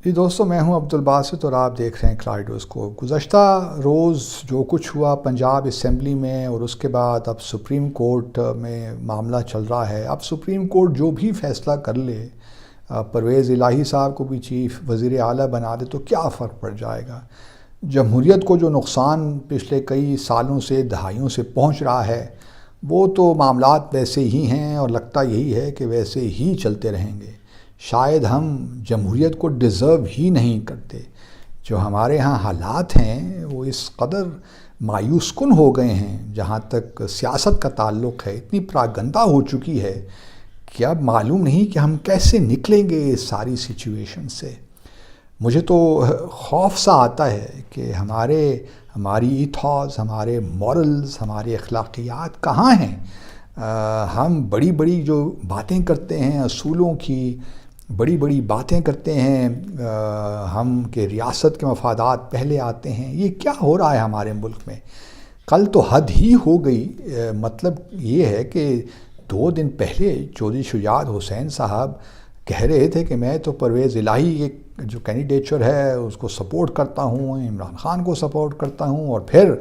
جی دوستو، میں ہوں عبدالباسط اور آپ دیکھ رہے ہیں کلائڈوسکوپ۔ گزشتہ روز جو کچھ ہوا پنجاب اسمبلی میں اور اس کے بعد اب سپریم کورٹ میں معاملہ چل رہا ہے۔ اب سپریم کورٹ جو بھی فیصلہ کر لے، پرویز الہی صاحب کو بھی چیف وزیر اعلیٰ بنا دے تو کیا فرق پڑ جائے گا؟ جمہوریت کو جو نقصان پچھلے کئی سالوں سے دہائیوں سے پہنچ رہا ہے وہ تو معاملات ویسے ہی ہیں اور لگتا یہی ہے کہ ویسے ہی چلتے رہیں گے۔ شاید ہم جمہوریت کو ڈیزرو ہی نہیں کرتے۔ جو ہمارے ہاں حالات ہیں وہ اس قدر مایوس کن ہو گئے ہیں، جہاں تک سیاست کا تعلق ہے اتنی پراگندہ ہو چکی ہے کہ اب معلوم نہیں کہ ہم کیسے نکلیں گے اس ساری سچویشن سے۔ مجھے تو خوف سا آتا ہے کہ ہماری ایتھوس، ہمارے مورلز، ہماری اخلاقیات کہاں ہیں؟ ہم بڑی بڑی جو باتیں کرتے ہیں، اصولوں کی بڑی بڑی باتیں کرتے ہیں، ہم کہ ریاست کے مفادات پہلے آتے ہیں۔ یہ کیا ہو رہا ہے ہمارے ملک میں؟ کل تو حد ہی ہو گئی۔ مطلب یہ ہے کہ 2 دن پہلے چودھری شجاعت حسین صاحب کہہ رہے تھے کہ میں تو پرویز الہی جو کینڈیڈیچر ہے اس کو سپورٹ کرتا ہوں، عمران خان کو سپورٹ کرتا ہوں، اور پھر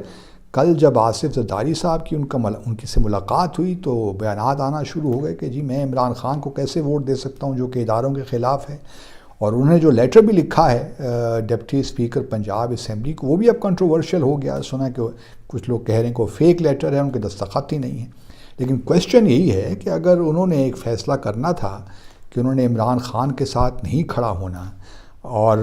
کل جب آصف زرداری صاحب کی ان کی سے ملاقات ہوئی تو بیانات آنا شروع ہو گئے کہ جی میں عمران خان کو کیسے ووٹ دے سکتا ہوں جو کہ اداروں کے خلاف ہے۔ اور انہوں نے جو لیٹر بھی لکھا ہے ڈپٹی اسپیکر پنجاب اسمبلی کو، وہ بھی اب کنٹروورشل ہو گیا۔ سنا کہ کچھ لوگ کہہ رہے ہیں کہ وہ فیک لیٹر ہے، ان کے دستخط ہی نہیں ہیں۔ لیکن کویسچن یہی ہے کہ اگر انہوں نے ایک فیصلہ کرنا تھا کہ انہوں نے عمران خان کے ساتھ نہیں کھڑا ہونا اور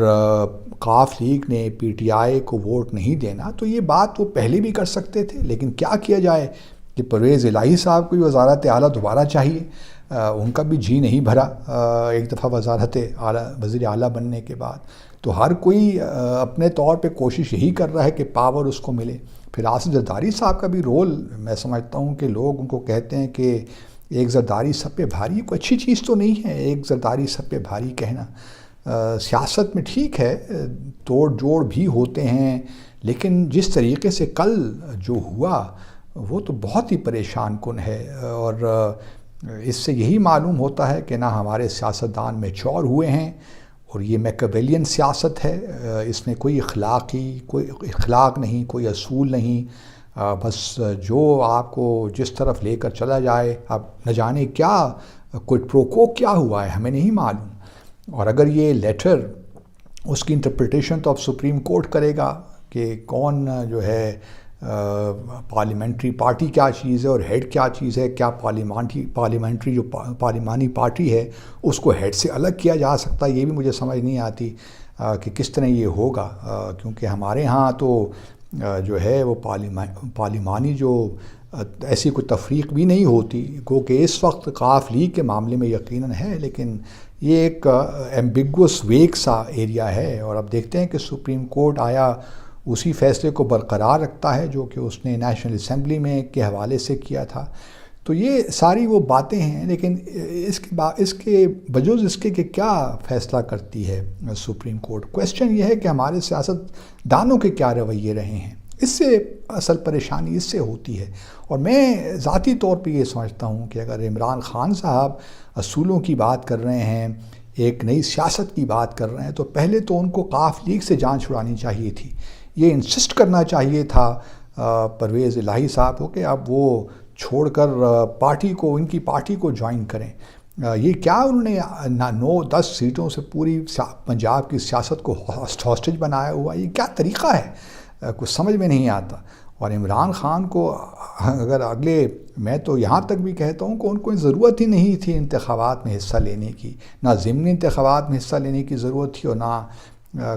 قاف لیگ نے پی ٹی آئی کو ووٹ نہیں دینا، تو یہ بات وہ پہلے بھی کر سکتے تھے۔ لیکن کیا کیا جائے کہ پرویز الہی صاحب کو وزارت اعلیٰ دوبارہ چاہیے، ان کا بھی جی نہیں بھرا ایک دفعہ وزارت اعلیٰ وزیر اعلیٰ بننے کے بعد۔ تو ہر کوئی اپنے طور پہ کوشش یہی کر رہا ہے کہ پاور اس کو ملے۔ پھر آصف زرداری صاحب کا بھی رول میں سمجھتا ہوں کہ لوگ ان کو کہتے ہیں کہ ایک زرداری سب پہ بھاری، کوئی اچھی چیز تو نہیں ہے ایک زرداری سب پہ بھاری کہنا۔ سیاست میں ٹھیک ہے توڑ جوڑ بھی ہوتے ہیں، لیکن جس طریقے سے کل جو ہوا وہ تو بہت ہی پریشان کن ہے، اور اس سے یہی معلوم ہوتا ہے کہ نہ ہمارے سیاستدان میچور ہوئے ہیں، اور یہ میکابیلین سیاست ہے۔ اس میں کوئی اخلاق نہیں، کوئی اصول نہیں، بس جو آپ کو جس طرف لے کر چلا جائے۔ اب نہ جانے کیا کوئی پروکو کیا ہوا ہے ہمیں نہیں معلوم۔ اور اگر یہ لیٹر اس کی انٹرپریٹیشن تو اب سپریم کورٹ کرے گا کہ کون جو ہے پارلیمنٹری پارٹی کیا چیز ہے اور ہیڈ کیا چیز ہے، کیا پارلیمنٹری جو پارلیمانی پارٹی ہے اس کو ہیڈ سے الگ کیا جا سکتا ہے؟ یہ بھی مجھے سمجھ نہیں آتی کہ کس طرح یہ ہوگا، کیونکہ ہمارے ہاں تو جو ہے وہ پارلیمانی جو ایسی کوئی تفریق بھی نہیں ہوتی، گو کہ اس وقت قاف لیگ کے معاملے میں یقیناً ہے، لیکن یہ ایک ایمبیگوس ویک سا ایریا ہے۔ اور اب دیکھتے ہیں کہ سپریم کورٹ آیا اسی فیصلے کو برقرار رکھتا ہے جو کہ اس نے نیشنل اسمبلی میں کے حوالے سے کیا تھا۔ تو یہ ساری وہ باتیں ہیں، لیکن اس کے بجوز اس کے کہ کیا فیصلہ کرتی ہے سپریم کورٹ، کویسچن یہ ہے کہ ہمارے سیاست دانوں کے کیا رویے رہے ہیں۔ اس سے اصل پریشانی اس سے ہوتی ہے۔ اور میں ذاتی طور پہ یہ سمجھتا ہوں کہ اگر عمران خان صاحب اصولوں کی بات کر رہے ہیں، ایک نئی سیاست کی بات کر رہے ہیں، تو پہلے تو ان کو قاف لیگ سے جان چھڑانی چاہیے تھی۔ یہ انسسٹ کرنا چاہیے تھا پرویز الہی صاحب کو کہ اب وہ چھوڑ کر ان کی پارٹی کو جوائن کریں۔ یہ کیا انہوں نے 9-10 سیٹوں سے پوری پنجاب کی سیاست کو ہاسٹیج بنایا ہوا؟ یہ کیا طریقہ ہے؟ کچھ سمجھ میں نہیں آتا۔ اور عمران خان کو اگر میں تو یہاں تک بھی کہتا ہوں کہ ان کو ضرورت ہی نہیں تھی انتخابات میں حصہ لینے کی، نہ ضمنی انتخابات میں حصہ لینے کی ضرورت تھی، اور نہ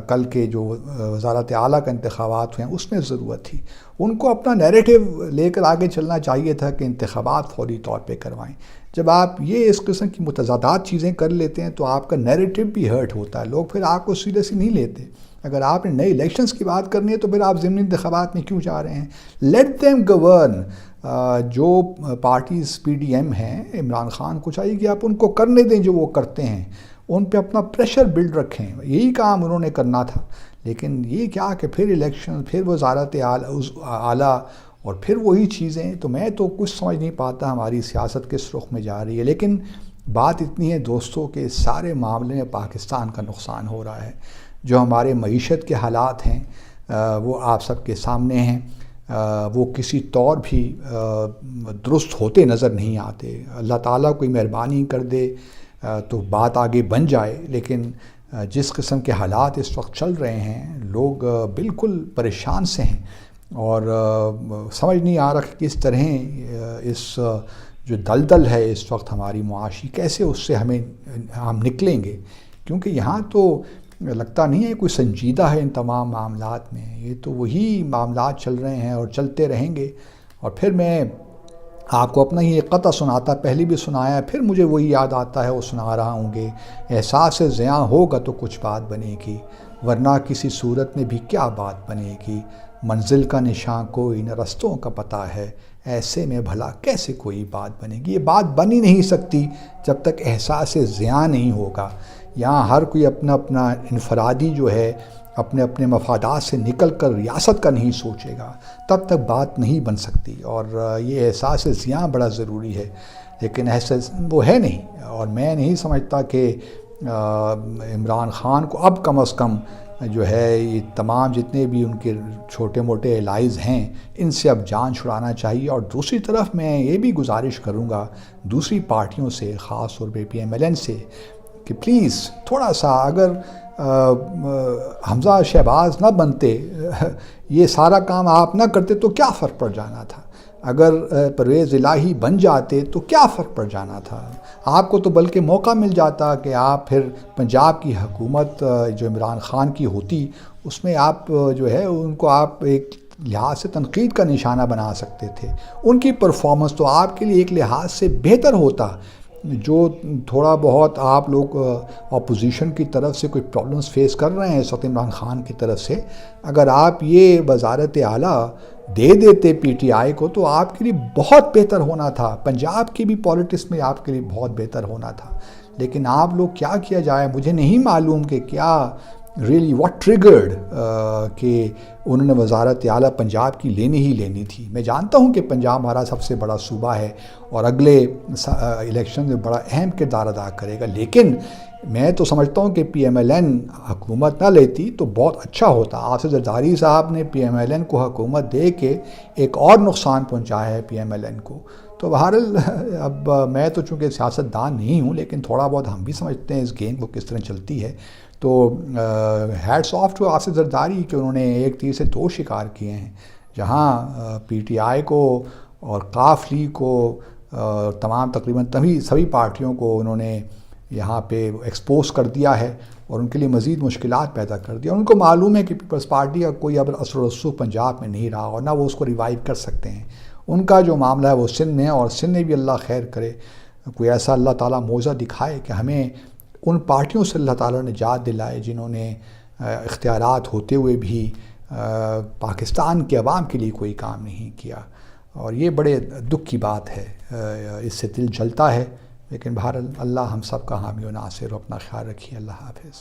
کل کے جو وزارت اعلیٰ کا انتخابات ہوئے ہیں اس میں ضرورت تھی۔ ان کو اپنا نیریٹو لے کر آگے چلنا چاہیے تھا کہ انتخابات فوری طور پہ کروائیں۔ جب آپ یہ اس قسم کی متضادات چیزیں کر لیتے ہیں تو آپ کا نیریٹو بھی ہرٹ ہوتا ہے، لوگ پھر آپ کو سیریسلی نہیں لیتے۔ اگر آپ نے نئے الیکشنز کی بات کرنی ہے تو پھر آپ ضمنی انتخابات میں کیوں جا رہے ہیں؟ Let them govern. جو پارٹیز پی ڈی ایم ہیں، عمران خان کو چاہیے کہ آپ ان کو کرنے دیں جو وہ کرتے ہیں، ان پہ اپنا پریشر بلڈ رکھیں، یہی کام انہوں نے کرنا تھا۔ لیکن یہ کیا کہ پھر الیکشن، پھر وزارت اعلیٰ اور پھر وہی چیزیں، تو میں تو کچھ سمجھ نہیں پاتا ہماری سیاست کس رخ میں جا رہی ہے۔ لیکن بات اتنی ہے دوستوں کہ اس سارے معاملے میں پاکستان کا نقصان ہو رہا ہے. جو ہمارے معیشت کے حالات ہیں وہ آپ سب کے سامنے ہیں. وہ کسی طور بھی درست ہوتے نظر نہیں آتے. اللہ تعالیٰ کوئی مہربانی کر دے تو بات آگے بن جائے، لیکن جس قسم کے حالات اس وقت چل رہے ہیں لوگ بالکل پریشان سے ہیں، اور سمجھ نہیں آ رہا کہ کس طرح اس جو دلدل ہے اس وقت ہماری معاشی، کیسے اس سے ہم نکلیں گے. کیونکہ یہاں تو لگتا نہیں ہے کوئی سنجیدہ ہے ان تمام معاملات میں. یہ تو وہی معاملات چل رہے ہیں اور چلتے رہیں گے. اور پھر میں آپ کو اپنا یہ قطع سناتا، پہلے بھی سنایا، پھر مجھے وہی یاد آتا ہے وہ سنا رہا ہوں گے. احساس زیاں ہوگا تو کچھ بات بنے گی، ورنہ کسی صورت میں بھی کیا بات بنے گی. منزل کا نشاں کوئی نہ رستوں کا پتہ ہے، ایسے میں بھلا کیسے کوئی بات بنے گی. یہ بات بن ہی نہیں سکتی جب تک احساس زیاں نہیں ہوگا. یہاں ہر کوئی اپنا اپنا انفرادی جو ہے اپنے اپنے مفادات سے نکل کر ریاست کا نہیں سوچے گا، تب تک بات نہیں بن سکتی. اور یہ احساس زیاں بڑا ضروری ہے، لیکن احساس وہ ہے نہیں. اور میں نہیں سمجھتا کہ عمران خان کو اب کم از کم جو ہے یہ تمام جتنے بھی ان کے چھوٹے موٹے الائز ہیں ان سے اب جان چھڑانا چاہیے. اور دوسری طرف میں یہ بھی گزارش کروں گا دوسری پارٹیوں سے، خاص طور پہ PMLN سے، کہ پلیز تھوڑا سا اگر حمزہ شہباز نہ بنتے، یہ سارا کام آپ نہ کرتے تو کیا فرق پڑ جانا تھا. اگر پرویز الہی بن جاتے تو کیا فرق پڑ جانا تھا. آپ کو تو بلکہ موقع مل جاتا کہ آپ پھر پنجاب کی حکومت جو عمران خان کی ہوتی، اس میں آپ جو ہے ان کو آپ ایک لحاظ سے تنقید کا نشانہ بنا سکتے تھے. ان کی پرفارمنس تو آپ کے لیے ایک لحاظ سے بہتر ہوتا. جو تھوڑا بہت آپ لوگ اپوزیشن کی طرف سے کوئی پرابلمس فیس کر رہے ہیں اس وقت عمران خان کی طرف سے، اگر آپ یہ وزارت اعلیٰ دے دیتے PTI کو تو آپ کے لیے بہت بہتر ہونا تھا. پنجاب کی بھی پالیٹکس میں آپ کے لیے بہت بہتر ہونا تھا. لیکن آپ لوگ کیا کیا جائے مجھے نہیں معلوم کہ کیا ریئلی واٹ ٹریگرڈ کہ انہوں نے وزارت اعلیٰ پنجاب کی لینی تھی. میں جانتا ہوں کہ پنجاب ہمارا سب سے بڑا صوبہ ہے اور اگلے الیکشن میں بڑا اہم کردار ادا کرے گا، لیکن میں تو سمجھتا ہوں کہ PMLN حکومت نہ لیتی تو بہت اچھا ہوتا. آصف زرداری صاحب نے PMLN کو حکومت دے کے ایک اور نقصان پہنچایا ہے PMLN کو. تو بہرحال اب میں تو چونکہ سیاست دان نہیں ہوں، لیکن تھوڑا بہت ہم بھی سمجھتے ہیں اس گیم کو کس طرح چلتی ہے. تو heads of two Asif Zardari کہ انہوں نے ایک تیر سے دو شکار کیے ہیں. جہاں PTI کو اور قاف لیگ کو تمام تقریباً سبھی پارٹیوں کو انہوں نے یہاں پہ ایکسپوز کر دیا ہے اور ان کے لیے مزید مشکلات پیدا کر دیا. ان کو معلوم ہے کہ پیپلز پارٹی کا کوئی اب اثر و رسوخ پنجاب میں نہیں رہا اور نہ وہ اس کو ریوائیو کر سکتے ہیں. ان کا جو معاملہ ہے وہ سندھ میں، اور سندھ میں بھی اللہ خیر کرے، کوئی ایسا اللہ تعالیٰ معجزہ دکھائے کہ ہمیں ان پارٹیوں سے اللہ تعالیٰ نے نجات دلائے جنہوں نے اختیارات ہوتے ہوئے بھی پاکستان کے عوام کے لیے کوئی کام نہیں کیا. اور یہ بڑے دکھ کی بات ہے، اس سے دل جلتا ہے. لیکن بہرحال اللہ ہم سب کا حامی و ناصر، اپنا خیال رکھیے. اللہ حافظ.